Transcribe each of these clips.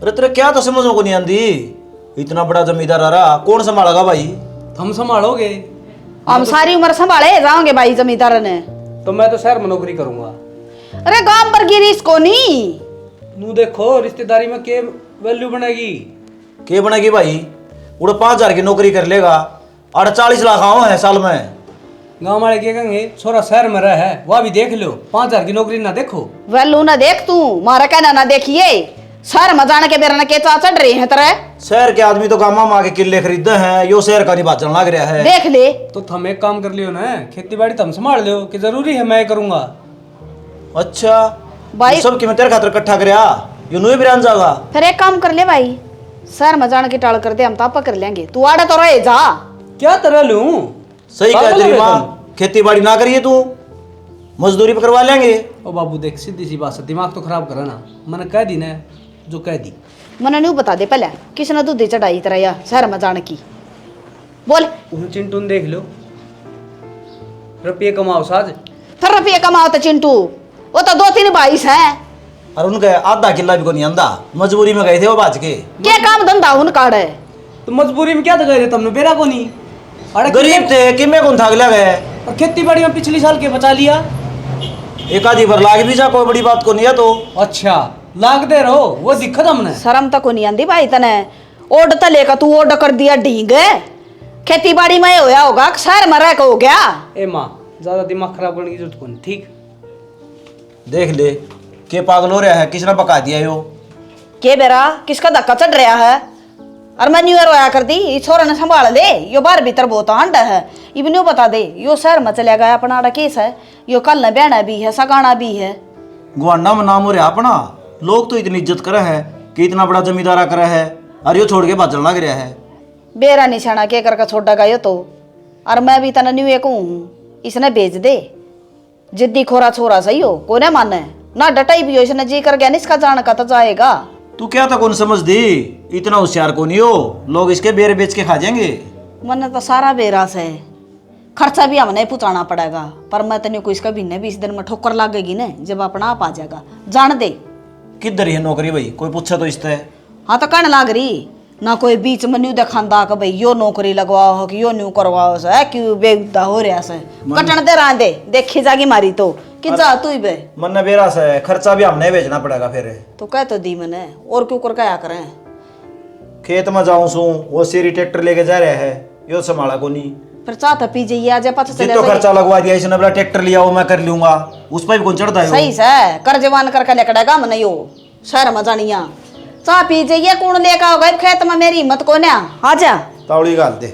अरे तेरे क्या तो समझ में को नहीं आंदी। इतना बड़ा जमींदार आ रहा, कौन संभालेगा भाई? हम संभालोगे? हम सारी उम्र संभाले जाओगे भाई जमींदार ने। तो मैं तो शहर में नौकरी करूंगा। अरे गांव पर गिरी इसको नहीं। नू देखो रिश्तेदारी में के वैल्यू बनेगी। के बनेगी भाई? उड़े 5,000 की नौकरी कर लेगा, 48 लाख आओ है साल में। गाँव वाले क्या कहेंगे, छोरा शहर में रह है, वह भी देख लो, 5,000 की नौकरी ना देखो। वैल्यू ना देख तू, मारा कहना ना देखिए। शहर में जाने के बेरा के चा चढ़ रहे हैं तेरे। शहर के आदमी तो गामा माँ के किले खरीदे हैं, यो शहर का नहीं बात चलना लग रहा है। देख ले तो थम एक काम कर लियो ना, खेती बाड़ी तुम संभाल लियो कि जरूरी है मैं करूंगा। अच्छा भाई सब की मैं तेरे खातर इकट्ठा करया, यो नुई बिरान जागा। फिर एक काम कर ले भाई, शहर में जाने की टाल कर दे, हम तापा कर लेंगे। तू आड़े तो रहे जा। क्या तरह लूं? सही कह पागल तेरी हो माँ, तुम। खेती बाड़ी ना करिए तू, मजदूरी पे करवा लेंगे। ओ बाबू देख, सीधी सी बात से दिमाग तो खराब करा ना। मैंने कह दी ना जो कह दी। मने नहीं बता दे पहले किसने दूध चढ़ाई तरह या शहर में जाने की। बोल उन चिंटू ने देख लो, रुपये कमाओ साज। फिर रुपये कमाओ तो चिंटू, वो तो 2-3 भाई है। और उनका आधा किला भी को नहीं आंदा, मजबूरी में गए थे वो बाज के। क्या काम धंधा उनका है? तो मजबूरी में क्या तो गए तुमने, बेरा को नहीं। अरे गरीब थे कि मैं कौन थाक लिया गए। और खेती बाड़ी में पिछले साल के बचा लिया। एक आधी बार लाग भी जा, कोई बड़ी बात को नहीं है। तो अच्छा लाग दे रहो, वो दिक्कत हमने। शर्म तक नहीं आंदी भाई तने। ओड तो लेकर तू ओड कर दिया ढींग। खेती बाड़ी में होया होगा, शहर में रह के हो गया। ए माँ, ज्यादा दिमाग खराब करने की जरूरत को नहीं, ठीक? देख ले के पागल हो रहा है, किसने पका दिया यो? के बेरा किसका धक्का चढ़ रहा है? और मैं न्यू ईयर रोया कर दी, इस छोरा ने संभाल ले। यो बार भीतर बहुत आंड है, इवन बता दे यो शहर में चले गया, अपना आड़ा केस है। यो कल न बहना भी है, सगाना भी है। गुआंडा में नाम हो रहा अपना, लोग तो इतनी इज्जत करे है कि इतना बड़ा जमींदारा करे है, और यो छोड़ के बात चलना लग रहा है। बेरा निशाना के करके छोड़ा गयो तो। और मैं भी तना न्यू एक हूँ, इसने भेज दे। जिद्दी खोरा छोरा सही हो, कोने माने ना डटाई भी हो, इसने जी कर गया इसका जान का तो जाएगा। तू क्या था कौन समझ दी, इतना होशियार को नहीं हो, लोग इसके बेर बेच के खा जाएंगे। मन तो सारा बेरा से खर्चा भी हमने पूछाना पड़ेगा, पर मैं तेने को इसका भी 20 दिन में ठोकर लगेगी ना, जब अपना आप आ जाएगा। जान दे किधर है नौकरी भाई, कोई पूछा तो इससे। हाँ तो कहने लाग रही ना, कोई बीच में न्यू दिखांदा कि भाई यो नौकरी लगवाओ हो कि यो न्यू करवाओ से, क्यों बेउदा हो रहा से। कटन दे रहा दे, देखी जागी मारी तो कि जा तू ही बे। मन ने बेरा से खर्चा भी हमने भेजना पड़ेगा फिर। तो कह तो दी मैंने, और क्यों कर क्या करें। खेत में जाऊं सू, वो सीरी ट्रैक्टर लेके जा रहा है, यो संभाला को नहीं। फिर चाहता पी जाइए आज पता चले जितो खर्चा लगवा दिया इसने, बोला ट्रैक्टर लिया वो मैं कर लूंगा, उस पर भी कौन चढ़ता है। सही से कर्जवान करके लेकड़ेगा मन यो शहर में जानिया। चाह पी जाइए, कौन लेकर आओ गए खेत में, मेरी हिम्मत को ना। आ जा तावड़ी गाल दे।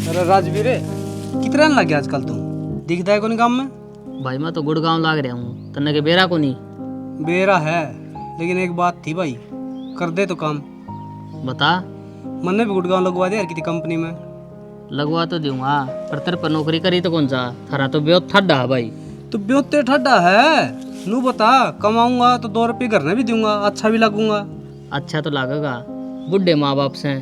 अरे राजवीर, कितना लग गया आजकल तुम, दिखता है कौन काम में? भाई मैं तो गुड़गांव लाग रहा हूँ, तन्ने के बेरा को नहीं। बेरा है, लेकिन एक बात थी भाई, कर दे तो काम। बता। मैंने भी गुड़गांव लगवा दिया यार किसी कंपनी में। लगवा तो दूंगा, पर तेरे पर नौकरी करी तो कौन सा, थारा तो बहुत ठड्डा है भाई। तो ब्योते ठड्डा है, नू बता, कमाऊंगा तो 2 रुपये घर में भी दूंगा, अच्छा भी लगूंगा। अच्छा तो लागेगा, बुढ़े माँ बाप से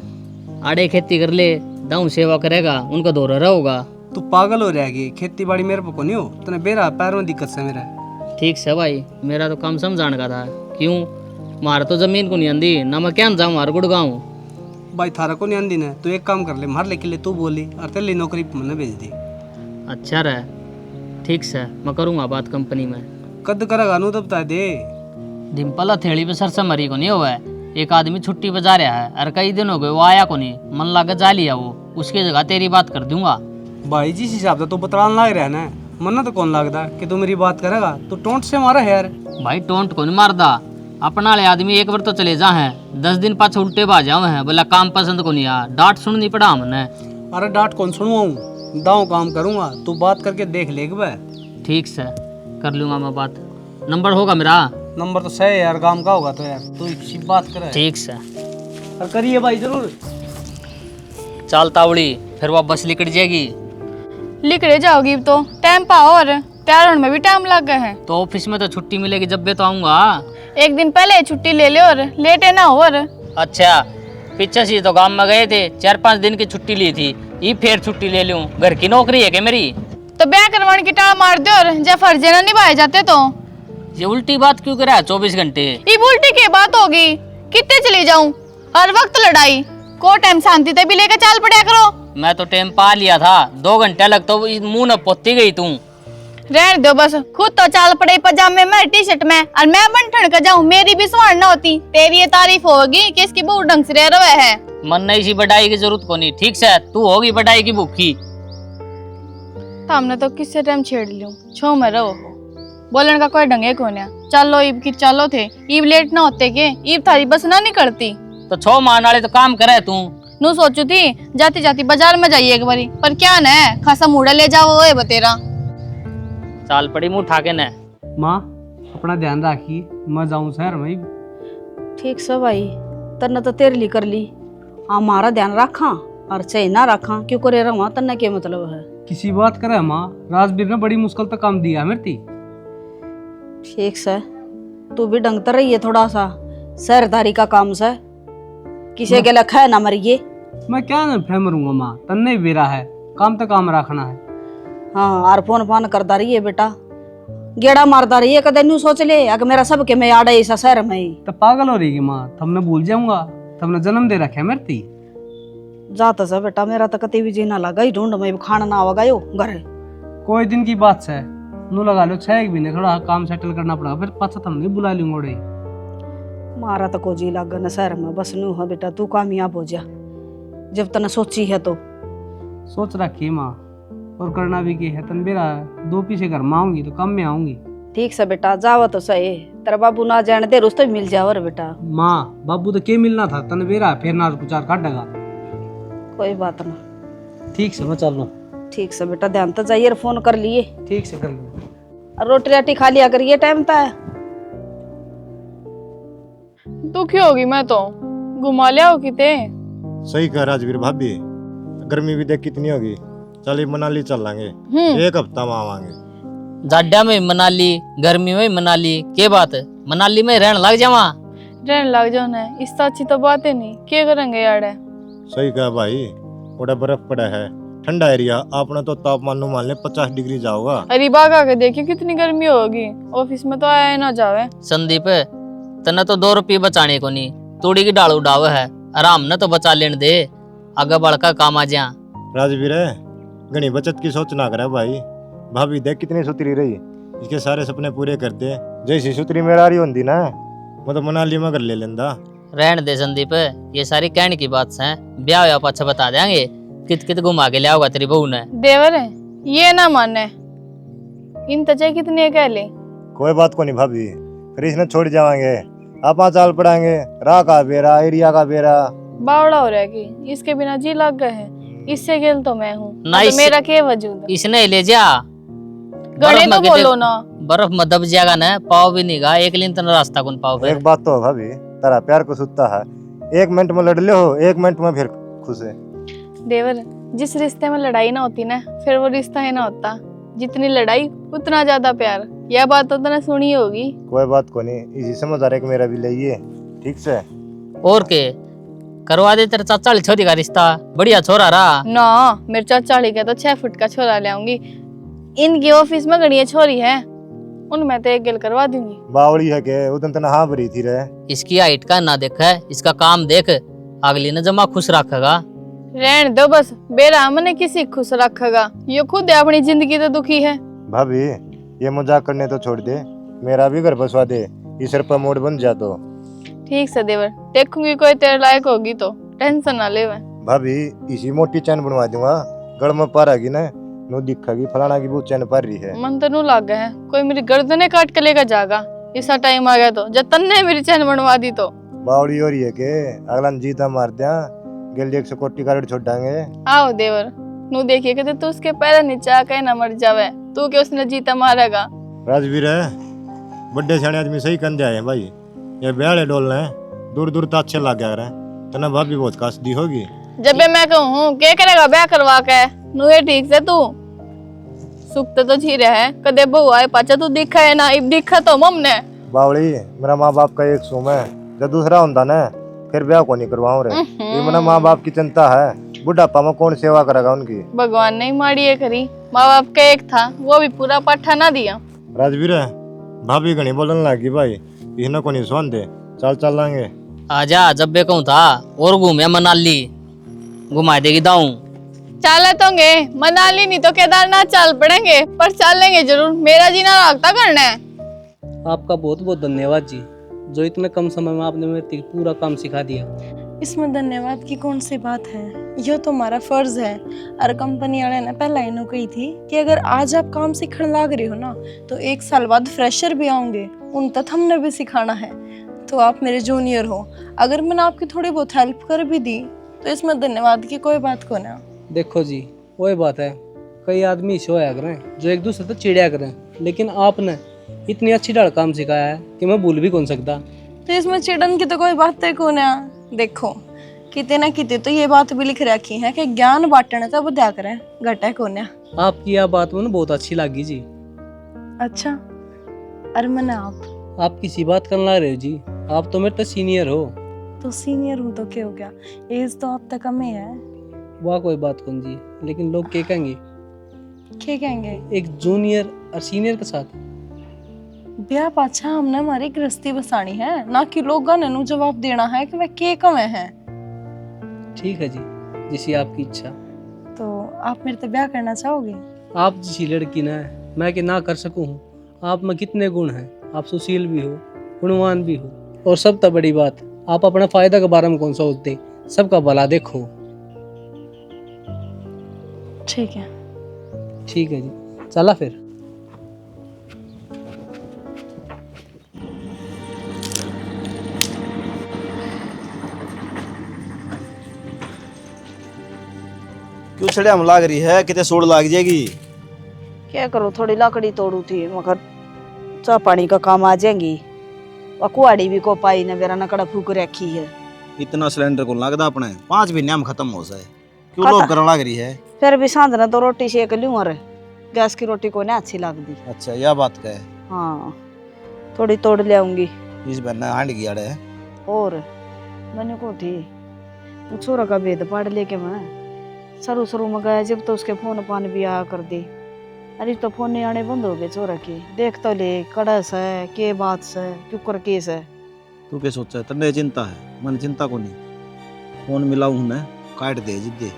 आड़े खेती कर ले, दाऊ सेवा करेगा, उनका दौरा रहोगा। तू पागल हो जाएगी, खेती बाड़ी मेरे को नहीं हो, तने बेरा पैर में दिक्कत से मेरा। ठीक से भाई, मेरा तो काम समझाने का था। क्यों, मारा तो जमीन को नहीं आंदी ना, मैं क्या जाऊँ मार गुड़गांव। भाई थारा को नहीं आंदी ना, तू एक काम कर ले, मार लेके ले तू बोली, और तेरे लिए नौकरी मैंने भेज दी। अच्छा रहे, ठीक से मैं करूँगा बात कंपनी में। कद करेगा नू तो बता दे। डिम्पल हथेली पे सर से मरी को नहीं हुआ है, एक आदमी छुट्टी पे जा रहा है, और कई दिन हो गए वो आया को नहीं, मन लागे जा लिया वो, उसकी जगह तेरी बात कर दूंगा। भाई जिस हिसाब से तू बतलान लाग रहा है ना, मन्ना तो कौन लगता कि तू मेरी बात करेगा, तू टोंट से मारा है यार। भाई टोंट को नहीं मारदा, अपना ले आदमी एक बार तो चले जा है, 10 दिन पाछे उल्टे बा जाओ है, बोला काम पसंद को नहीं आ, डांट सुननी पड़ा हमने। अरे डांट कौन सुनवाऊँ, दाऊँ काम करूँगा, तू बात करके देख ले भाई। ठीक से कर लूँगा मैं बात, नंबर होगा मेरा। नंबर तो सही है यार, काम का होगा तो यार, तू इसी बात करे। ठीक से और करिए भाई जरूर। चल तावड़ी, फिर वह बस निकल जाएगी। लिखड़े जाओगी तो टाइम पाओ, और तैयार होने में भी टाइम लग गए हैं। तो ऑफिस में तो छुट्टी मिलेगी जब भी तो आऊँगा। एक दिन पहले छुट्टी ले ले, और लेट है ना हो। और अच्छा, पीछे से तो गाँव में गए थे, 4-5 दिन की छुट्टी ली थी, ये फिर छुट्टी ले लूँ, घर की नौकरी है क्या मेरी? तो ब्याह करवाने की टाल मार दो, और जब फर्जे ना निभाए जाते तो ये उल्टी बात क्यों करा है 24 घंटे? ये उल्टी की बात होगी, कितने चली जाऊं? हर वक्त लड़ाई को टाइम शांति से भी लेकर चाल पड़ा करो। मैं तो टाइम पा लिया था, 2 घंटे लग तो मुंह न पोती गई तू। रहने दो बस, खुद तो चाल पड़े पजामे में टी शर्ट में, और मैं बन ठण कर जाऊं, मेरी भी सवार न होती। तेरी ये तारीफ होगी कि इसकी बहू ढंग से रह रहा है। मन नहीं सी बढ़ाई की जरूरत को नहीं, ठीक से तू होगी बढ़ाई की भूखी। हमने तो किससे टाइम छेड़ लियो, छो में रहो, बोलने का कोई ढंगे कौन है। चलो ईब की चलो थे, ईब लेट ना होते के, ईब थारी बस ना निकलती। तो 6 मान वाले तो काम करे तू। नू सोचू थी जाती जाती बाजार में जाइए एक बारी, पर क्या न खासा मूड़ा ले जाओ ओए बतेरा। चाल पड़ी मुंह उठा के न। माँ अपना ध्यान राखी, मैं जाऊँ शहर में। ठीक से भाई, तन्ने तो तेरे लिए कर ली, हमारा ध्यान रखा और चाहे ना रखा, क्यों करे रहा तन्ने के मतलब है। किसी बात करे माँ, राजवीर ने बड़ी मुश्किल तक काम दिया मेरे ती। ठीक से तू भी ढंगता रही है थोड़ा सा, सरदारी का काम से किसी के लखा है ना मरिए। मैं क्या न फह मरूंगा माँ, तन्ने भी बेरा है, काम तो काम रखना है। हाँ, और फोन फान करता रही है बेटा, गेड़ा मारता रही है, कदे न्यू सोच ले अगर मेरा सबके मैं आड़े ऐसा शहर में ही। तो पागल हो रही है माँ, तुमने भूल जाऊंगा, तुमने जन्म दे रखे मेरे ती। जाता सा बेटा, मेरा तो कति भी जीना लगा ही, ढूंढ में भी खाना ना होगा यो घर। कोई दिन की बात है, नू लगा लो 6 एक महीने, थोड़ा काम सेटल करना पड़ा, फिर पाछा तुमने बुला लूंगा उड़े। मारा तो को जी लग न शहर में, बस नू है बेटा, तू कामयाब हो जा जब तने सोची है तो। सोच रखी माँ, और करना भी की है, तन बेरा 2 पीछे घर में आऊंगी तो कम में आऊंगी। ठीक से बेटा, जावा तो सही, तेरा बाबू ना जाने दे रुस्त मिल जाओ रे बेटा। माँ बाबू तो के मिलना था, तन बेरा फिर ना कुचार काटेगा। कोई बात ना, ठीक से मैं चल रहा हूँ। ठीक से बेटा, ध्यान तो जाइए, फोन कर लिए, ठीक से कर लो। रोटी राटी खा लिया करिए, टाइम था। दुखी होगी मैं तो, घुमा लिया हो किते। सही कह राजवीर भाभी, गर्मी भी देख कितनी होगी। चल मनाली चल लांगे, 1 हफ्ता में आवांगे। जाड्या में मनाली, गर्मी में मनाली, के बात है मनाली में रहने लग जावा। रहने लग जाओ ना, इससे अच्छी तो बात है नहीं, क्या करेंगे यार। सही कहा भाई, थोड़ा बर्फ पड़ा है, ठंडा एरिया, अपना तो तापमान मान ले 50 डिग्री जाओगा। अरे बाग आके देखिए कितनी गर्मी होगी, ऑफिस में तो आया ना जावे। संदीप तने तो 2 रुपये बचाने को नहीं, तूड़ी की डाल उड़ाव है, आराम न तो बचा लेने दे, आगे बढ़कर काम आ जा। राजवीर घनी बचत की सोच ना करे भाई, भाभी देख कितनी सुतरी रही, इसके सारे सपने पूरे करते। जैसी सुतरी मेरा रही होती ना, मैं तो मनाली में कर ले लेंदा। रहने दे संदीप, ये सारी कहने की बात है, ब्याह या पाछा बता देंगे, कित कित घुमा के लिया होगा तेरी बहू ने। देवर है ये ना माने, इन तचे कितने कह ले। कोई बात को नहीं भाभी, फिर इसने छोड़ जाएंगे, आप चाल पड़ाएंगे, राह का बेरा, एरिया का बेरा। बावड़ा हो रहा है कि इसके बिना जी लग गए हैं, इससे गेल तो मैं हूँ, ना तो मेरा क्या वजूद है। इसने ले जा, गणे तो बोलो ना। बर्फ में दब जाएगा ना, पाव भी नहीं गा, एक दिन तो रास्ता कौन पाओ। एक बात तो भाभी, तारा प्यार को सुनता है, 1 मिनट में लड़ ले हो, 1 मिनट में फिर खुश है। देवर, जिस रिश्ते में लड़ाई ना होती ना, फिर वो रिश्ता ही ना होता। जितनी लड़ाई उतना ज्यादा प्यार, यह बात तो तूने सुनी होगी। कोई बात को नहीं, इसी समझ आ रहा है कि मेरा भी लइए, ठीक से। और के करवा दे तेरे चाचा वाली छोरी का रिश्ता, बढ़िया छोरा रहा ना, मेरे चाचा का तो 6 फुट का छोरा ले आऊंगी। इनकी ऑफिस में गणिया छोरी है, उनमें तो एक गिल करवा दूंगी। बावड़ी है के उधर तना हाँ भरी थी रे। इसकी हाइट का ना देख है, इसका काम देख, अगली ने जमा खुश रखेगा। रहने दो बस, बेरा मने किसी खुश रखेगा, ये खुद अपनी जिंदगी तो दुखी है। भाभी ये मजाक करने तो छोड़ दे, मेरा भी घर बसवा दे, इस सर पर मोड़ बन जा तो। ठीक से देवर, देखूंगी कोई तेरे लायक होगी तो, टेंशन ना ले। भाभी इसी मोटी चैन बनवा दूंगा, गड़ में पारागी ना, नो दिखेगी फलाना की वो चैन पार रही है। मन तो नू लाग गए है, कोई मेरी गर्दने काट के लेकर जाएगा, ऐसा टाइम आ गया तो, जब तन्ने मेरी चैन बनवा दी तो। बावड़ी हो रही है के अगला जीता मार दिया, गिल 100 कोटी का रेट छोड़ देंगे। आओ देवर, नू देखिए कि तू उसके पैर नीचे आके ना मर जावे, तू के उसने जीता मारेगा। राजवीर है, बड़े सियाने आदमी सही कंधे आए भाई, ये ब्याले डोलना है, दूर दूर तक अच्छे लग गया रहे, तना भाभी बहुत काश दी होगी। जब मैं कहूँ क्या करेगा ब्याह करवा के, नू ये ठीक से तू सुख तो जी रहा है, कदे बहू आए पाचा तू दिखा है ना, इब दिखा तो ममने। बावड़ी मेरा माँ बाप का एक सूम है, जब दूसरा होता ना फिर ब्याह को नहीं करवाऊं रे, ये मेरा माँ बाप की चिंता है, बुढ़ापा में कौन सेवा करेगा उनकी। भगवान ने माड़ी है करी, माँ बाप का एक था, वो भी पूरा पाठा ना दिया। राजवीर भाभी घनी बोलने लगी भाई, इन्हें को नहीं सोन दे, चल चल लांगे। आजा, जब बे कहूँ था और घूमे मनाली, घुमा देगी दाऊं। चल तोंगे मनाली नहीं तो केदारनाथ चल पड़ेंगे, पर चलेंगे जरूर। मेरा जीना रागता करना है। आपका बहुत बहुत धन्यवाद जी, जो इतने कम समय में आपने मेरे पूरा काम सिखा दिया। इसमें धन्यवाद की कौन सी बात है, यह तो हमारा फर्ज है। और कंपनी वाले ने पहले इन्हों कही थी कि अगर आज आप काम सीखने लग रहे हो ना, तो 1 साल बाद फ्रेशर भी आएंगे, उन तक हमने भी सिखाना है। तो आप मेरे जूनियर हो, अगर मैंने आपकी थोड़ी बहुत हेल्प कर भी दी तो इसमें धन्यवाद की कोई बात को ना। देखो जी, वही बात है, कई आदमी इसे होया करें जो एक दूसरे से चिड़िया करें, लेकिन आपने इतनी अच्छी ढाल काम सिखाया है कि मैं भूल भी कौन सकता। तो इसमें चिड़न की तो कोई बात है को ना। देखो किते ना किते तो ये बात भी लिख रखी है कि ज्ञान बांटने तो बुद्धिया करें, घटा को ना। आपकी यह बात मुझे बहुत अच्छी लगी जी। अच्छा, अरे मैंने आप किसी बात करने लग रहे हो जी, आप तो मेरे तो सीनियर हो। तो सीनियर हूँ तो क्या हो गया, एज तो आप तक कम ही है। वाह कोई बात कौन जी, लेकिन लोग क्या कहेंगे क्या कहेंगे? एक जूनियर और सीनियर के साथ? ब्याह पाछा हमने हमारी गृहस्थी बसानी है, ना कि लोगों ने जवाब देना है कि वह के कमे हैं। ठीक है जी, जिसी आपकी इच्छा। तो आप मेरे से ब्याह करना चाहोगे? आप जिसी लड़की ने मैं कि ना कर सकूं, आप में कितने गुण हैं। आप सुशील भी हो, गुणवान भी हो, और सब तो बड़ी बात, आप अपना फायदा के बारे में कौन सोचते, सबका भला देखो। ठीक है। ठीक है जी, चला फिर। क्यों छड़े हम लाग रही है, कितने सोड़ लाग जाएगी। क्या करूँ, थोड़ी लकड़ी तोड़ू थी, मगर चाह पानी का काम आ जाएंगी। और कुआड़ी भी को पाई न, मेरा नकड़ा फूक रखी है। इतना सिलेंडर को लगता अपने 5 महीने में खत्म हो जाए, क्यों लोग करने लग रही है। फिर भी सांझ तो रोटी सेक लूँ, और गैस की रोटी को ना अच्छी लगती। अच्छा, यह बात का है। हाँ, थोड़ी तोड़ ले आऊंगी। इस बहन हांड गया है। और मैंने को थी वो छोरा का भेद पाड़ लेके मैं सरू सरू में गया, जब तो उसके फोन पान भी आया कर दी। अरे तो फोन नहीं आने बंद हो गए छोरा के। देख तो ले, कड़स है के बात से, क्यों कर केस है। तू क्या सोचा है, तन्ने चिंता है, मन चिंता को नहीं। फोन मिलाऊ हूं, काट दे जिद्दे।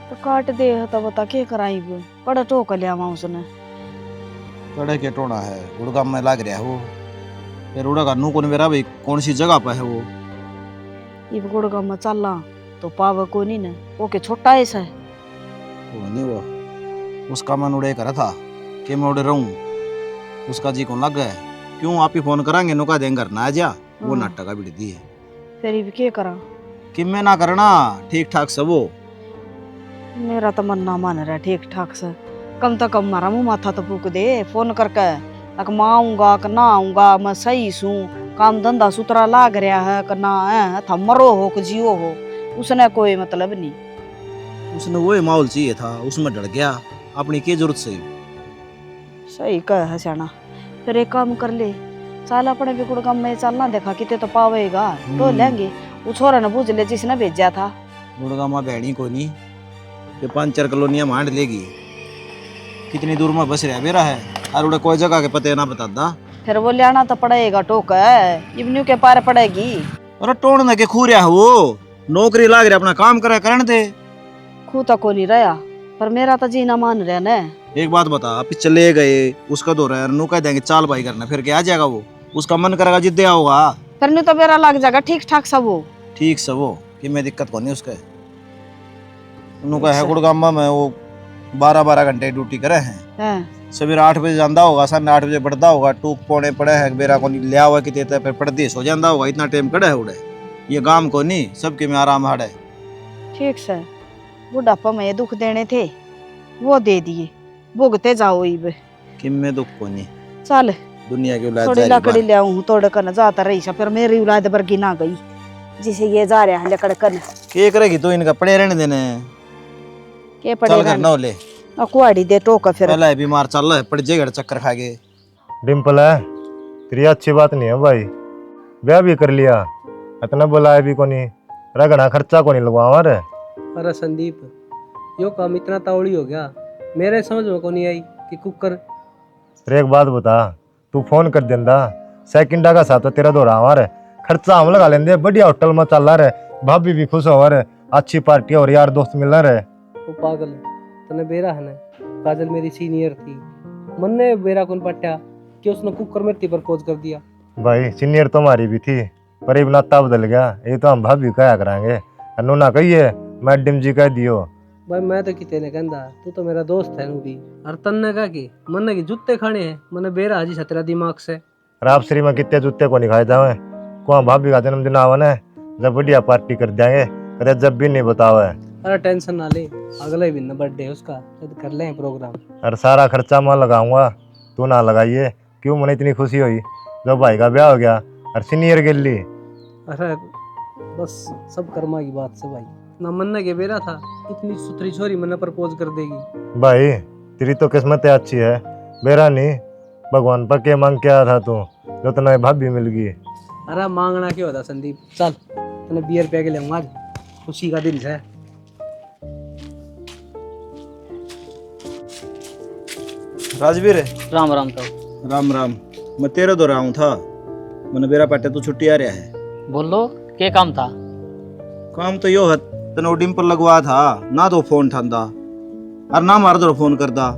तो काट दे तो बता के कराई वो, कड़ा टोक लिया वहां उसने। कड़े के टोना है, उड़गा में लाग रहा है वो। फिर उड़गा नू को मेरा भाई कौन सी जगह पे है वो। ये गुड़गा में चलना तो पाव को नहीं न, वो के छोटा ऐसा है। वो नहीं, वो उसका मन उड़े करा था कि मैं उड़े रहूं, उसका जी कौन लग गया है। क्यों आप ही फोन करांगे, नुका देंगे घर ना आ जा। वो नाटक का बिड़ती है, फिर ये के करा कि मैं ना करना ठीक ठाक सब हो। मेरा तो मन ना मान रहा ठीक ठाक से। कम तो कम मारा मुँह माथा तो फूक दे फोन करके, अक मैं आऊंगा कि ना आऊंगा, मैं सही सूं, काम धंधा सुतरा लाग रहा है कि ना है, था मरो हो कि जियो हो, उसने कोई मतलब नहीं। उसने वही माहौल चाहिए था, उसमें डर गया। अपनी की जरूरत से। सही कह है सियाना। फिर एक काम कर ले, चल अपने भी गुड़ काम में चलना, देखा कितने तो पावेगा तो लेंगे। वो छोरा ने पूछ ले जिसने भेजा था। गुड़गा माँ बहनी को नहीं, ये 5-4 कॉलोनियां मांड लेगी। कितनी दूर में बस रहा बेरा है, और उड़े कोई जगह के पते ना बता। फिर वो लेना तो पड़ेगा, टोक है इवन्यू के पार पड़ेगी। अरे टोड़ने के खू रहा है वो, नौकरी लाग रहा, अपना काम करे करने दे। खू तो को नहीं रहा, पर मेरा तो जीना मान रहा न। एक बात बता, आप चले गए, उसका दो रहा नु कह देंगे चाल भाई करना, फिर क्या आ जाएगा वो। उसका मन करेगा जिद्दे होगा, फिर नहीं तो मेरा लग जाएगा ठीक ठाक सब हो। ठीक सब हो कि मैं दिक्कत को नहीं उसके। उन्होंने कहा है गुड़गामा में वो 12-12 घंटे ड्यूटी करे हैं। सवेरे 8 बजे जाता होगा, साढ़े 8 बजे बढ़ता होगा, टूक पौने पड़े है बेरा को नहीं लिया हुआ कि देता है, फिर परदेश हो जाता होगा। इतना टाइम कड़ा है उड़े, ये गांव को नहीं, सबके में आराम हाड़ है। ठीक से बुढ़ापा में दुख देने थे वो दे दिए, भुगते जाओ इब। कि मैं दुख को नहीं, चल दुनिया की औलाद थोड़ी जारी लकड़ी बात। ले आऊं, तोड़ कर जाता रही सा, फिर मेरी औलाद बरगी ना गई जिसे ये जा रहा है लकड़ कर। के करेगी तो इनका पड़े रहने देने, के चल पड़ेगा घर ना ले। कुआड़ी दे टोका फिर। पहला है बीमार चल रहा है, पड़ जाएगा चक्कर खा के। डिम्पल है, तेरी अच्छी बात नहीं है भाई, ब्याह भी कर लिया, इतना बुलाया भी को नहीं, रगड़ा खर्चा को नहीं लगवा रे। अरे संदीप, यो काम इतना तावड़ी हो गया, मेरे समझ में को नहीं आई कि कुकर। फिर एक बात बता, तू फोन कर देंदा सेकंडा का साथ तेरा दौरा हमारे खर्चा हम लगा लेंगे बढ़िया होटल में चल रहा है भाभी भी खुश हो रहे अच्छी पार्टी और यार दोस्त मिल रहे। वो पागल है तने बेरा है ना काजल मेरी सीनियर थी मन ने बेरा कौन पट्टा कि उसने कुकर में ती प्रपोज कर दिया। भाई सीनियर तो हमारी भी थी पर अब नाता बदल गया ये तो हम भाभी कहा कराएंगे अनुना कहिए मैडम जी कह दियो। भाई मैं तो किते ने कहंदा तू तो मेरा दोस्त है नु भी और तन्ने कहा कि मन की जूते खाने हैं मन बेरा हाजी छतरा दिमाग से राब श्री में कितने जूते को नहीं खाए जावे को भाभी का जन्मदिन आवन है जब बढ़िया पार्टी कर देंगे अरे जब भी नहीं बतावा है। अरे टेंशन ना ले अगले दिन बर्थडे है उसका जब कर लें प्रोग्राम और सारा खर्चा मैं लगाऊंगा तू ना लगाइए क्यों मन इतनी खुशी हुई जब भाई का ब्याह हो गया और सीनियर के लिए। अरे बस सब कर्मा की बात से भाई ना मन्ना के बेरा था इतनी सुथरी छोरी मन्ना प्रपोज कर देगी। भाई तेरी तो किस्मत अच्छी है बेरा नहीं भगवान पर के मांग के आया था तू जो तुम्हें भाभी मिल गई। अरे मांगना क्यों होता संदीप चल तने बियर पे के ले आज खुशी का दिन है। राजवीर राम राम तो राम राम मैं तेरे दो आऊँ था मैंने बेरा पाटे तू छुट्टी आ रहा है। बोलो क्या काम था? काम तो यो है तने वो डिम्पल लगवा था ना तो फोन ठांदा और ना मार दो फोन करदा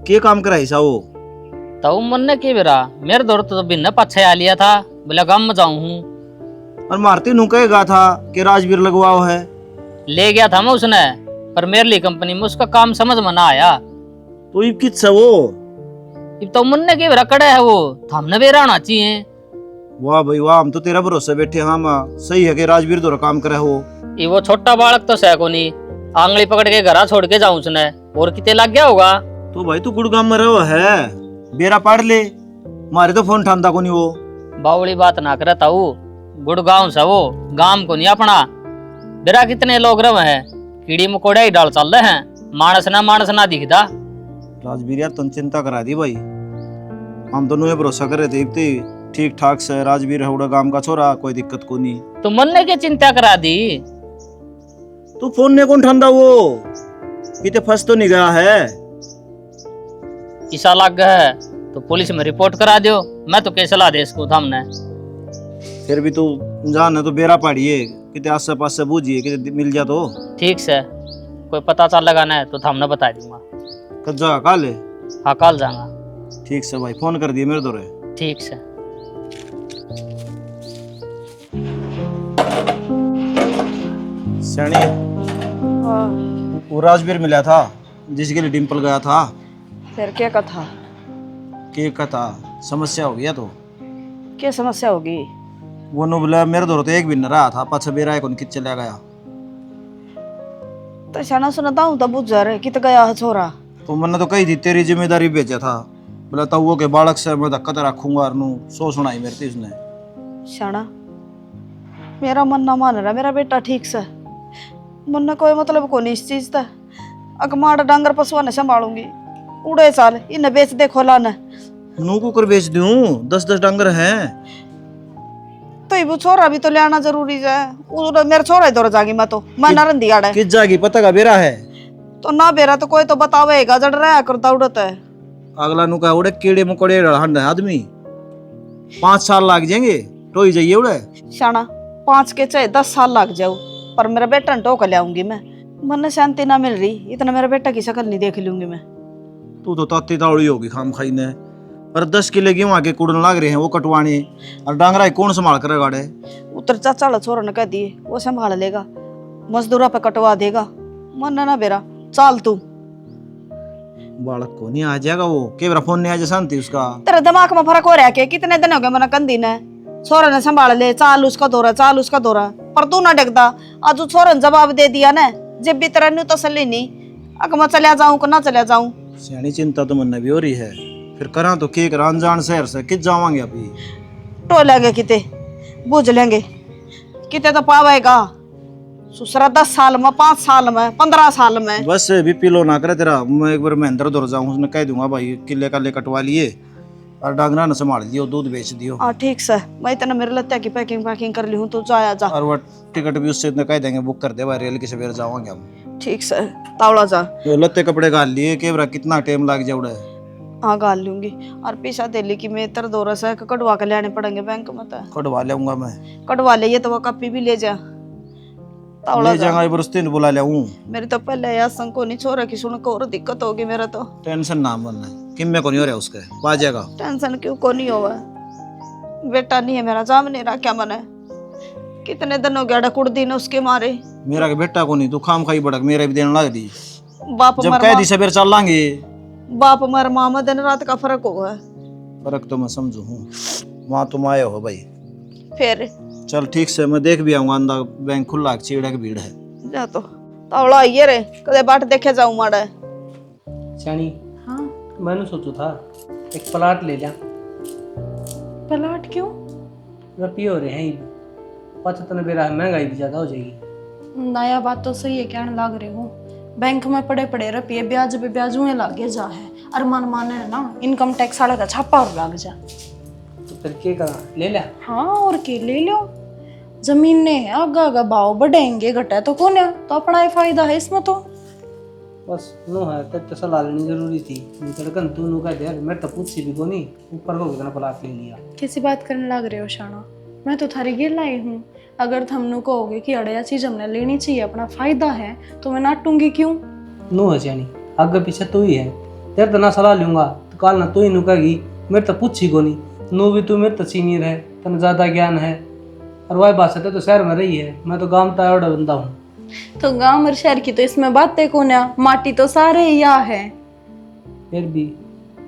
के काम करा हिसा वो तो मन ने के बेरा मेरे दौर तो बिन पछे आ लिया था बोला काम में जाऊं हूँ और मारती नु कहेगा था कि राजवीर लगवाओ है ले गया था मैं उसने पर मेरे लिए कंपनी में उसका काम समझ में ना आया तो ये किस वो अब तो मन ने के बेरा कड़े है वो हमने बेरा आना चाहिए। वाह भाई वाह हम तो तेरा भरोसे बैठे हम सही है कि राजवीर दो काम करे हो। ये वो छोटा बालक तो सह को नहीं आंगली पकड़ के घरा छोड़ के जाऊं उसने और कितने लग गया होगा। तो भाई तू गुड़गाम में रहो है बेरा पढ़ ले मारे तो फोन ठानता को नहीं वो बावली बात ना करे ताऊ गुड़गांव से वो गांव को नहीं अपना बेरा कितने लोग रहे हैं कीड़ी मकोड़े ही डाल चल रहे हैं मानस ना दिखता। राजवीर यार तुम चिंता करा दी भाई हम दोनों ये भरोसा कर रहे थे इतनी ठीक ठाक से राजवीर है गांव का छोरा कोई दिक्कत को नहीं। तो मन ने क्या चिंता करा दी तू फोन ने कौन ठंडा वो किते फंस तो नहीं गया है ईसा लग गया है तो पुलिस में रिपोर्ट करा दो मैं तो कैसे ला दे इसको हमने फिर भी तू जान है तो बेरा पड़िए किते आस पास से बूझिए किते मिल जा तो ठीक से कोई पता चल लगाना है तो हमने बता दूंगा। कब जा काले हाँ कल जाऊंगा। ठीक से भाई फोन कर दिए मेरे दौरे ठीक से सैनी वो राजवीर मिला था जिसके लिए डिम्पल गया था फिर क्या कथा के कथा समस्या हो गया तो क्या समस्या होगी? वो नु बोला मेरे दौर तो एक भी न रहा था पाछा बेरा कौन कित चला गया तो शाना सुनता हूँ तब बुझर कित गया है छोरा तो मैंने तो कही थी तेरी जिम्मेदारी भेजा था बोला तब के बालक से मैं धक्का तो रखूंगा और नु सो सुनाई मेरे थी उसने शाना मेरा मन ना मान रहा मेरा बेटा ठीक से मन ना कोई मतलब को नहीं इस चीज का अगमाड़ डांगर पशुआ ने संभालूंगी उड़े साल इन्हें बेच दे खोला न नू को कर बेच दूं 10-10 डांगर हैं तो ये छोरा भी तो लेना जरूरी है उधर मेरा छोरा इधर जागी मैं तो मैं नरन दिया है किस जागी पता का बेरा है तो ना बेरा तो कोई तो बतावेगा जड़ रहा करता उड़ता है अगला नु का उड़े कीड़े मकोड़े हंड आदमी 5 साल लग जाएंगे तो ही जाइए उड़े शाना 5 के चाहे 10 साल लग जाऊ पर मेरा बेटा टोक ले आऊंगी मैं मन शांति ना मिल रही इतना मेरा बेटा की शक्ल नहीं देख लूंगी मैं। तू तो ताती तावड़ी होगी खाम खाई ने और 10 किले गेहूं आके कुड़न लग रहे हैं वो कटवाने और डांगरा कौन संभाल कर गाड़े उतर चाचा छोरा ने कह दिए वो संभाल लेगा मजदूरा पे कटवा देगा मन ना बेरा चाल तू बालक को नहीं आ जाएगा वो के मेरा फोन नहीं आ जा शांति उसका तेरे दिमाग में फर्क हो रहा है कि कितने दिन हो गए मैंने कंदी ने छोरा ने संभाल ले चाल उसका दौरा पर तू ना देखता आज उस छोरा ने जवाब दे दिया ना जब भी तेरा न्यू तसल्ली नहीं अगर मैं चला जाऊं कि ना चला जाऊं सियानी चिंता तो मन भी हो रही है फिर करा तो के करा अनजान शहर से किस जावांगे अभी तो लेंगे किते बुझ लेंगे किते तो पावेगा सुसरा 10 साल में 5 साल में 15 साल में बस भी पिलो ना करे तेरा मैं एक बार महेंद्र दौर जाऊं उसने कह दूंगा भाई किले का ले कटवा लिए और डांगरा ने संभाल दियो दूध बेच दियो हाँ ठीक से मैं इतना मेरे लत्या की पैकिंग कर ली हूँ तू जाया जा और वो टिकट भी उससे इतने कह देंगे बुक कर दे भाई रेल की सवेरे जावांगे हम ठीक से तावड़ा जा तो लत्ते कपड़े गाल लिए के बरा कितना टाइम लग जाउड़ा हाँ गाल लूंगी। और पैसा दे ली कि मैं इतर दो रस है कटवा के लाने पड़ेंगे बैंक में। तो कटवा लेऊंगा मैं। कटवा ले, ये तो वो कपी भी ले जा। ले जाऊंगा बरुस्तीन बुला ले हूँ। मेरी तो पहले यार संको नहीं छोरा की सुन को और दिक्कत होगी मेरा तो। टेंशन ना बनना है, किम में को नहीं हो रहा उसके पा जाएगा। टेंशन क्यों को नहीं होगा, बेटा नहीं है मेरा, सामने रहा क्या मना है। कितने दिन हो गया कुड़ दिन उसके मारे। मेरा के बेटा को नहीं, तू खाम खाई बड़क मेरे भी देने लग दी। बाप जब मर कह दी सबेर चल लांगे। बाप मर माँ में दिन रात का फर्क होगा। फर्क तो मैं समझू हूँ, वहाँ तुम आए हो भाई। फिर चल ठीक से मैं देख भी आऊंगा, अंदर बैंक खुला चीड़ा की भीड़ है। जा तो तावड़ा आइए रे, कदे बाट देखे जाऊं माड़ा। चाणी हाँ मैंने सोचा था एक प्लाट ले जा। प्लाट क्यों? रुपये हो रहे हैं 75 बेरा, महंगाई भी ज्यादा हो जाएगी। नया बात तो सही है, कहने लाग रहे हो। बैंक में पड़े पड़े रुपये ब्याज पे ब्याज हुए लागे जा है। अरमान माने है ना इनकम टैक्स वाले का छापा और लाग जा। तो फिर क्या करा, ले लिया। हाँ और के ले लो, जमीन ने आगा आगा भाव बढ़ेंगे घटे तो कौन है, तो अपना ही फायदा है इसमें। तो बस नो है तो सलाह लेनी जरूरी थी। तड़कन तू नु कह दे मैं तो पूछ सी भी को नहीं, ऊपर को कितना प्लाट ले लिया। किसी बात करने लग रहे हो शाना, मैं तो थारी गिर लाई हूँ। अगर तुम कहोगे कि अड़िया चीज हमने लेनी चाहिए, अपना फायदा है, तो मैं नाटूंगी क्यों? नो है चाणी, आगे पीछे तू ही है। तेरे तो ना सलाह लूंगा तो काल ना तू ही नु कहेगी मेरे तो पूछी को नहीं। नो भी तू मेरे तो सीनियर है, तेन ज्यादा ज्ञान है। और वही बात है तो शहर में रही है, मैं तो गांव का बड़ा बंदा हूँ। तो गांव और शहर की तो इसमें बातें कौन है, माटी तो सारे या है। फिर भी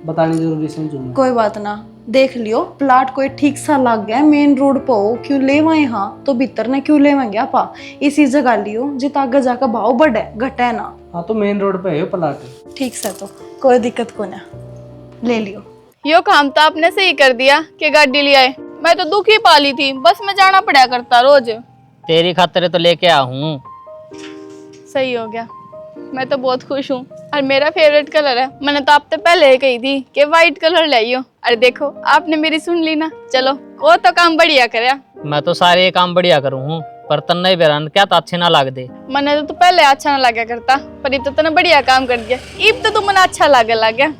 बतानी जरूरी समझू मैं। कोई बात ना, देख लियो प्लाट कोई ठीक सा लग गया मेन रोड पर हो, क्यों ले वहाँ यहाँ तो भीतर ने क्यों ले गया पा। इसी जगह लियो जित आगे जाकर भाव बढ़े घटे ना। हाँ तो मेन रोड पे है प्लाट। ठीक से, तो कोई दिक्कत को ना, ले लियो। यो काम तो आपने सही कर दिया कि गाड़ी ले आए। मैं तो दुखी पाली थी, बस में जाना पड़ा करता रोज। तेरी खातिर तो लेके आ हूँ। सही हो गया, मैं तो बहुत खुश हूँ। और मेरा फेवरेट कलर है, मैंने तो आपसे पहले ही कही थी कि वाइट कलर लाइयो। अरे देखो आपने मेरी सुन ली ना। चलो वो तो काम बढ़िया करया। मैं तो सारे काम बढ़िया करूँ हूँ, पर तन नहीं बेरान क्या तो अच्छे ना लाग दे। मैंने तो पहले अच्छा ना लगा करता, पर इब तो तने बढ़िया काम कर दिया। इब तो तुम अच्छा लगे लग गया।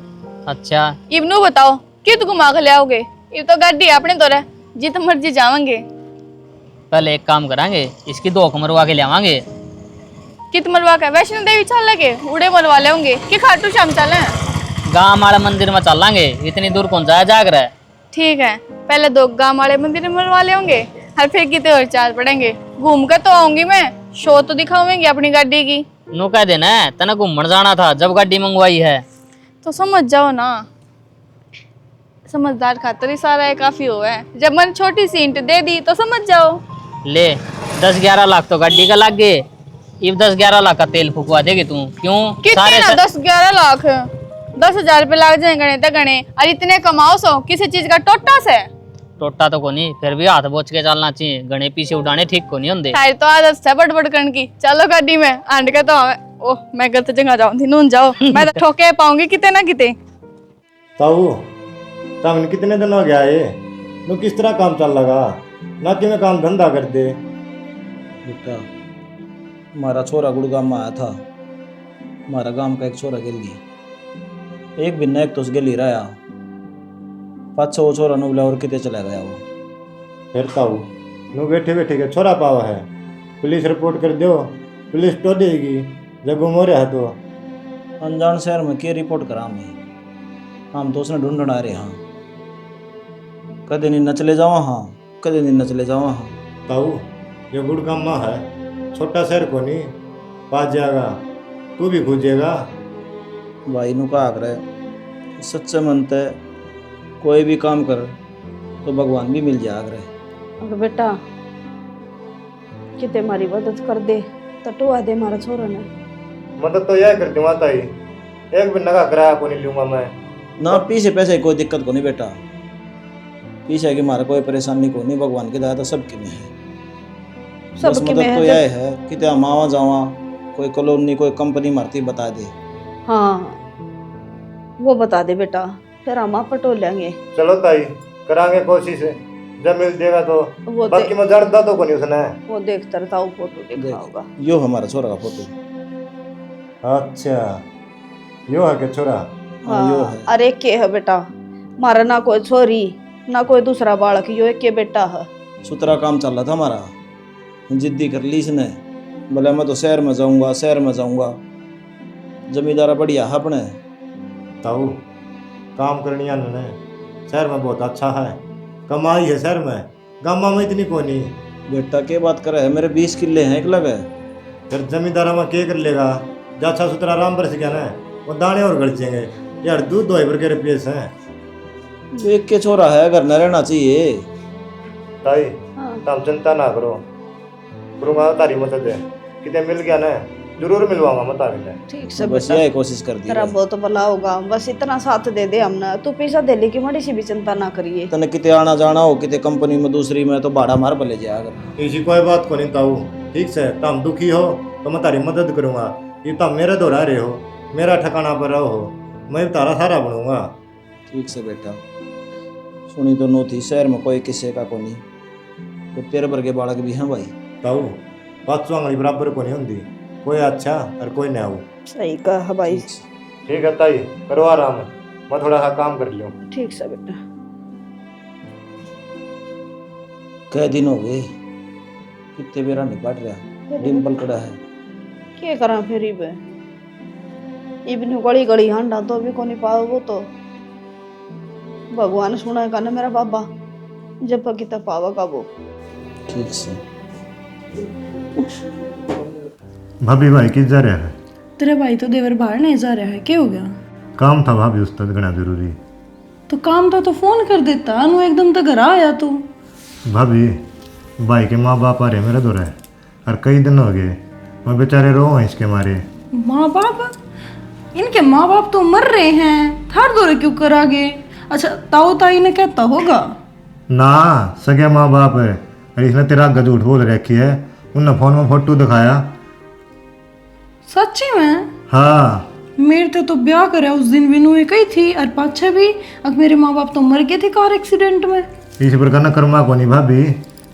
अच्छा इब नु बताओ कि तू घुमा के ले आओगे? इब तो गाड़ी अपने तो रह, जित मर्जी जावांगे। पहले एक काम करांगे, इसकी 2 मरवा के लेवांगे। कित मरवा का? वैष्णो देवी चल लगे, उड़े मरवा ले होंगे कि खाटू श्याम चले? गाँव वाले मंदिर में चलांगे, इतनी दूर कौन जाया जाग रहा है। ठीक है, पहले 2 गांव वाले मंदिर मरवा ले होंगे, और फिर कितने और 4 पड़ेंगे। घूम कर तो आऊंगी मैं, शो तो दिखाऊंगी अपनी गाड़ी की। नो कह देना है तना घूमने जाना था जब गाड़ी मंगवाई है। तो समझ जाओ ना, समझदार खातर ही सारा है काफी हुआ है। जब मैंने छोटी सी इंट दे दी तो समझ जाओ। ले 10-11 लाख तो गाड़ी का लग गए, इब 10-11 लाख का तेल फुकवा देगी तू। क्यों कितने ना 10-11 लाख, 10,000 रुपए लग जाए गणे तो गणे। और इतने कमाओ सो किसी चीज का टोटा से? टोटा तो को नहीं, फिर भी हाथ बोच के चलना चाहिए। गणे पीछे उड़ाने ठीक को नहीं होंगे। तारी तो आदत है बड़बड़ करने की। चलो गाड़ी में आंड के तो हमें। ओह मैं गलत जगह जाऊं थी, नून जाओ। मैं तो ठोके पाऊंगी किते ना किते। ताऊ तमन कितने दिन हो गया ये, नु किस तरह काम चल लगा ना कि मैं काम धंधा कर दे। बेटा हमारा छोरा गुड़गांव में आया था, हमारा गांव का एक छोरा गिर गया। एक बिना एक तो उस गिर रहा, पाँच वो छोरा नु और कितने चला गया वो। फिर ताऊ नु बैठे बैठे के छोरा पावा है, पुलिस रिपोर्ट कर दो, पुलिस तो देगी जब गुम हो रहा है। तो अनजान शहर में क्या रिपोर्ट करा मैं, हम तो उसने ढूंढना रहे। हाँ कदे नहीं न चले जावा, हाँ कदे नहीं न चले जावा। हाँ ताऊ ये गुड़गांव में है, छोटा शहर को नहीं, पास जाएगा तू भी खोजेगा। भाई नु का आग्रह सच्चे मन ते कोई भी काम कर तो भगवान भी मिल जाए आग्रह। अगर बेटा किते हमारी मदद कर दे तो टुआ दे हमारा छोरा ने। मदद तो यह कर दूंगा ताई, एक भी नगा किराया को नहीं लूंगा मैं। ना पीछे पैसे कोई दिक्कत को नहीं बेटा, पीछे की हमारा कोई परेशानी को नहीं। भगवान की दया तो सबके में है। बस सबकी मदद तो यह है कि ते मावा जावा कोई कॉलोनी कोई कंपनी मारती बता दे। हाँ वो बता दे बेटा, फिर हम आप पटो लेंगे। चलो ताई करांगे कोशिश, जब मिल जाएगा तो। वो बाकी मैं जानता तो को नहीं उसने। वो देखता रहता हूँ, फोटो देखा होगा। यो हमारा छोरा का फोटो। अच्छा यो है के छोरा। यो हाँ है। अरे के है बेटा, मारा ना कोई छोरी ना कोई दूसरा बालक, यो एक के बेटा है। सुतरा काम चल रहा था हमारा, जिद्दी कर ली इसने, बोला मैं तो शहर में जाऊंगा, शहर में जाऊंगा। जमींदारा बढ़िया है अपने। ताऊ काम करनी ने शहर में बहुत अच्छा है, कमाई है शहर में, गाँव में इतनी को नहीं। बेटा के बात करे है, मेरे 20 किले हैं एक लगे। फिर जमींदारा में क्या कर लेगा, जा अच्छा सुतरा आराम बरस गया ना, वो दाने और गड़चेंगे यार, दूध दो भर के रुपये से हैं। एक के छोरा है, घर न रहना चाहिए। ताई तुम चिंता ना करो, करूँगा तारी मदद है, कितने मिल गया ना जरूर मिलवाऊंगा मैं तारी ने। ठीक से बस बेटा, यही कोशिश कर दी तेरा बहुत भला होगा, बस इतना साथ दे दे हमने, तू पैसा दे ले की मड़ी सी भी चिंता ना करिए। तने किते आना जाना हो, किते कंपनी में दूसरी में, तो भाड़ा मार भले जाया कर। ऐसी कोई बात को नहीं ताऊ, ठीक से तुम दुखी हो तो मैं तारी मदद करूँगा, ये तुम मेरे दोहरा रहे हो, मेरा ठिकाना पर रहो, मैं तारा सारा बनूंगा। ठीक से बेटा, सुनी तो नो थी शहर में कोई किसी का को नहीं, तो तेरे भर के बालक भी हैं भाई। ताऊ बात आंगली बराबर को नहीं होंगी, कोई अच्छा और कोई ना हो। सही कहा भाई। ठीक है ताई, करो आराम, मैं थोड़ा सा काम कर लूँ। ठीक से बेटा। कई दिन हो गए, कितने बेरा नहीं पड़ रहा, डिम्पल कड़ा है। क्या करा फिर इबन गड़ी गड़ी हांडा तो भी को नहीं पाओ, वो तो भगवान सुना का ना मेरा बाबा, जब कितना पावा का वो। ठीक से। भाभी भाई किस जा रहा है? तेरे भाई तो देवर बाहर नहीं जा रहा है, क्या हो गया? काम था भाभी उस तक गना जरूरी। तो काम था तो फोन कर देता, अनु एकदम तो घर आया तू। भाभी भाई के माँ बाप आ रहे मेरे दौरा है, और कई दिन हो गए, मैं बेचारे रो हैं इसके मारे। माँ बाप? इनके माँ बाप तो मर रहे हैं, थार दौरे क्यों करागे? अच्छा ताऊ ताई ने कहता होगा ना, सगे माँ बाप है, अरे इसने तेरा आगे झूठ बोल रखी है, उनने फोन में फोटो दिखाया। सच्ची में? हाँ मेरे तो ब्याह करे उस दिन भी नुए कही थी, और पाछे भी अब मेरे माँ बाप तो मर गए थे कार एक्सीडेंट में। इस प्रकार न कर्मा को नहीं भाभी,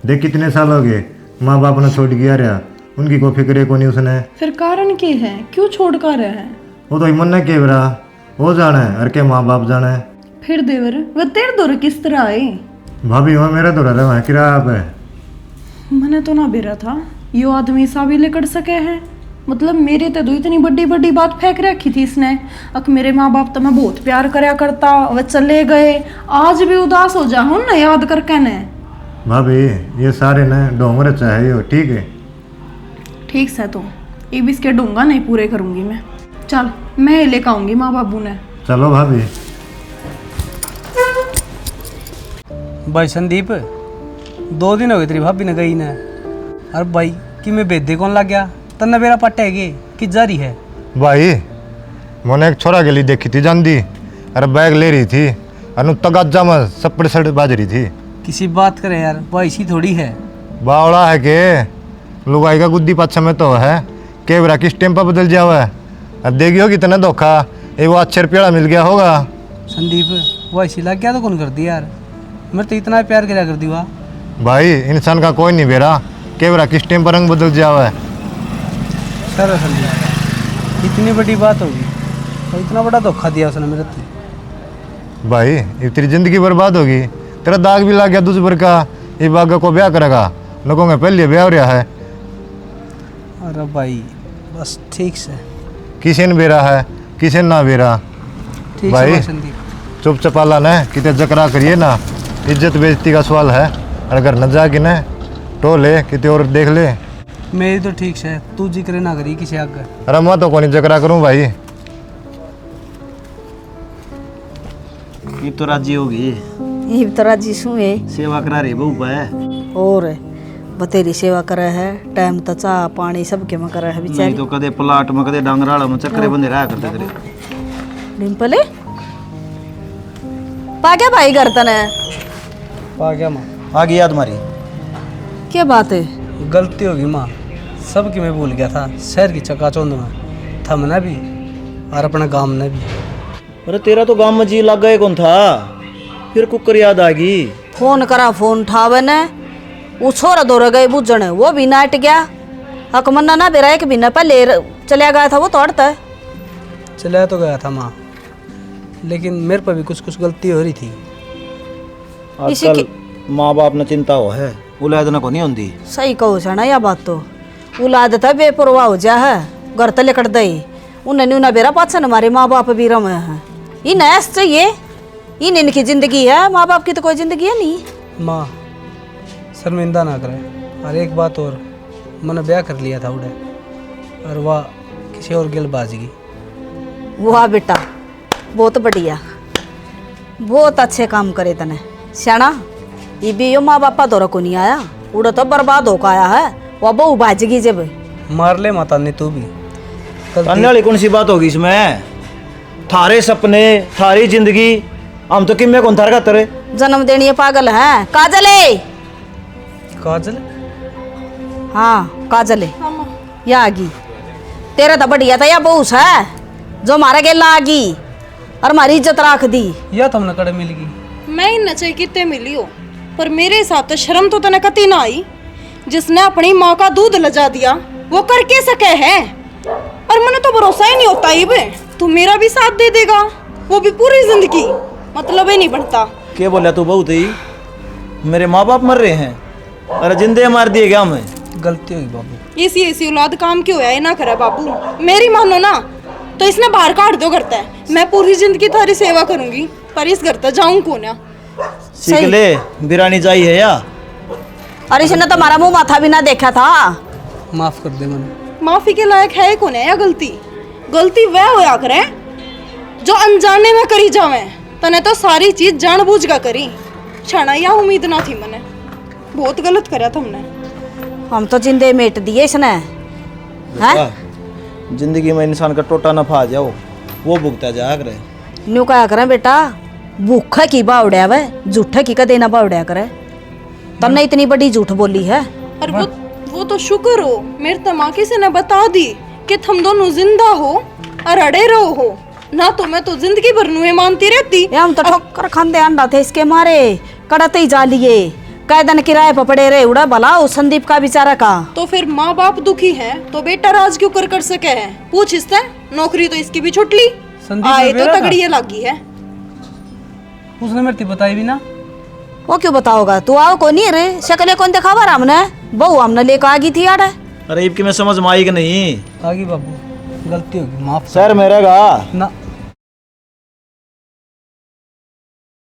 देख कितने साल हो गए माँ बाप ने छोड़ गया रहा, उनकी कोई फिक्र को नहीं उसने। फिर कारण क्या है, क्यों छोड़ कर रहे हैं? वो तो मन ने के रहा, वो जाना है और के माँ बाप जाना है। फिर देवर वह तेरे दौरे किस तरह आए? भाभी वहाँ मेरा दौरा रहा किराया पे। मैंने तो ना बेरा था यो आदमी साबिले लेकर सके है, मतलब मेरे ते दो इतनी बड़ी बड़ी बात फेंक रखी थी इसने। अक मेरे माँ बाप तो मैं बहुत प्यार करया करता, वह चले गए, आज भी उदास हो जाऊं ना याद करके ने। भाभी ये सारे ने डोंगर चाहे हो, ठीक है? ठीक से तो ये भी इसके डूंगा नहीं पूरे करूंगी मैं। चल मैं लेकर आऊंगी माँ बाबू ने। चलो भाभी। भाई संदीप, 2 दिन हो गए तेरी भाभी ने गई ने, अरे भाई कि मैं बेदे कौन लग गया, तन्ना मेरा पट्टे है कि जा रही है? भाई मैंने एक छोरा के लिए देखी थी जानदी, अरे बैग ले रही थी, अनु तगाजा में सपड़ सड़ बाज रही थी। किसी बात करे यार, भाई सी थोड़ी है। बावड़ा है के लुगाई का गुद्दी पाछा में तो है, केवरा किस टाइम पर बदल जावा है, अब देखी होगी इतना धोखा, ये वो अच्छे रुपया मिल गया होगा। संदीप भाई सी लग गया तो कौन कर दिया यार, मैं तो इतना प्यार करा कर दिया। भाई इंसान का कोई नहीं बेरा, केवरा किस टाइम पर रंग बदल जावा है। सर संदीप इतनी बड़ी बात होगी और इतना बड़ा धोखा दिया उसने मेरे को। भाई ये तेरी जिंदगी बर्बाद होगी, तेरा दाग भी लग गया दूसरे का, ये बागा को ब्याह करेगा, लोगों में पहले ब्याह हो रहा है। अरे भाई बस ठीक से, किसी ने बेरा है किसी ने ना बेरा। ठीक भाई, है संदीप। चुप चपाला न कितने जकरा करिए ना, इज्जत बेइज्जती का सवाल है, अगर न जा कि न तो ले कितने और देख ले। मेरी तो ठीक से, तू जिक्र ना करी किसी आगे। अरे मैं तो कौन जकरा करूँ भाई। ये तो राजी होगी, ये तो राजी सुए सेवा करा रही बहू पे। और बतेरी सेवा करे है, टाइम तो चाह पानी सबके में करे है नहीं बेचारी। तो कदे प्लाट में कदे डांगराड़ा में चक्करे बंदे रहा करते तेरे। डिम्पल पा क्या भाई घर तने? पा गया माँ, आ गई याद हमारी। क्या बात है? गलती होगी माँ, सबकी मैं भूल गया था शहर की चकाचौंध में, थमना भी और अपना गांव ने भी। अरे तेरा तो गांव में जी लग गए कौन था, फिर कुकर याद आ गई। फोन करा, फोन उठावे ने, वो छोरा दौड़ गए बुझने, वो भी नाट गया। हक मन्ना ना बेरा एक बिना पहले चला गया था, वो तो अड़ता है। चला तो गया था माँ, लेकिन मेरे पर भी कुछ कुछ गलती हो रही थी। आजकल माँ बाप ने चिंता हो है, औलाद ना को नहीं होती। सही कहो सना या बात तो औलाद था बेपरवाह हो जा है, घर तले कट दई उन्हें उन्हें बेरा पाछन हमारे माँ बाप भी रम है। इन ऐस चाहिए, इन इनकी जिंदगी है, माँ बाप की तो कोई जिंदगी है नहीं। माँ शर्मिंदा ना करे। और एक बात और, मैंने ब्याह कर लिया था उड़े, और वह किसी और गिल बाजगी। वाह बेटा, बहुत बढ़िया, बहुत अच्छे काम करे तने श्याणा। ये भी यो माँ बापा दौरा को नहीं आया, उड़ा तो बर्बाद होकर आया है। वह बहु बाजगी जब मार ले माता ने तू भी। अन्य वाली कौन सी बात होगी इसमें? थारे सपने, थारी जिंदगी, हम तो किम्मे कौन थार का तेरे जन्म देनी है पागल है। काजले, काजल? हाँ काजले या आगी। तेरा तो बढ़िया था या बहुस है जो मारा गेला आगी और हमारी इज्जत राख दी। या तो हमने कड़े मिल गई। मैं इन नचे कितने मिली हो, पर मेरे हिसाब तो शर्म तो तने कती ना आई। जिसने अपनी माँ का दूध लजा दिया वो कर के सके है, और मैंने तो भरोसा ही नहीं होता ही बे तू मेरा भी साथ दे देगा, वो भी पूरी जिंदगी। मतलब ही नहीं बनता। क्या बोला तू? बहुत ही मेरे माँ बाप मर रहे हैं, अरे जिंदे मार दिए क्या हमें? गलती हुई बाबू। ऐसी औलाद काम क्यों है ना करे बाबू। मेरी मानो ना तो इसने बाहर काट दो करता है। मैं पूरी जिंदगी थारी सेवा करूंगी, पर इस घर तक जाऊं कौन है? सीख ले, बिरानी चाहिए या? और इसने तो हमारा मुंह माथा भी ना देखा था। माफ कर दे मैंने। माफी के लायक है कौन है या गलती? गलती वह होया करे जो अनजाने में करी जावे। तने तो सारी चीज जानबूझ कर करी। क्षणा या उम्मीद ना थी मैंने, बहुत गलत करा था हमने। हम तो जिंदे मेट दिए इसने हैं। जिंदगी में इंसान का टोटा नफा आ जाओ, वो भुगता जा करे। न्यू क्या करें बेटा, भूखा की बावड़िया वे, झूठे की कदे ना बावड़िया करे। तन्ने इतनी बड़ी झूठ बोली है। और वो तो शुक्र हो मेरे तमाके से ने बता दी कि तुम दोनों जिंदा हो और अड़े रहो हो, ना तो मैं तो जिंदगी भर नुए मानती रहती। ये हम तो ठोकर खांदे अंडा थे इसके मारे, कड़ते ही जा लिए। कैदन किराए पर पड़े रहे उड़ा भला उस संदीप का बेचारा का। तो फिर माँ बाप दुखी हैं तो बेटा राज क्यों कर सके है? पूछ इससे। नौकरी तो इसकी भी छुट ली, संदीप आए में तो बेरा था। तगड़ी लगी है। उसने मेरे बताई भी ना। वो क्यों बताओगा? तू आओ को नहीं रे, शक्ल कौन दिखावा हमने? बहू हमने लेकर आ गई थी यार। अरे इब की मैं समझ में आई कि नहीं? आगे बाबू, गलती होगी, माफ। सर मेरा गा ना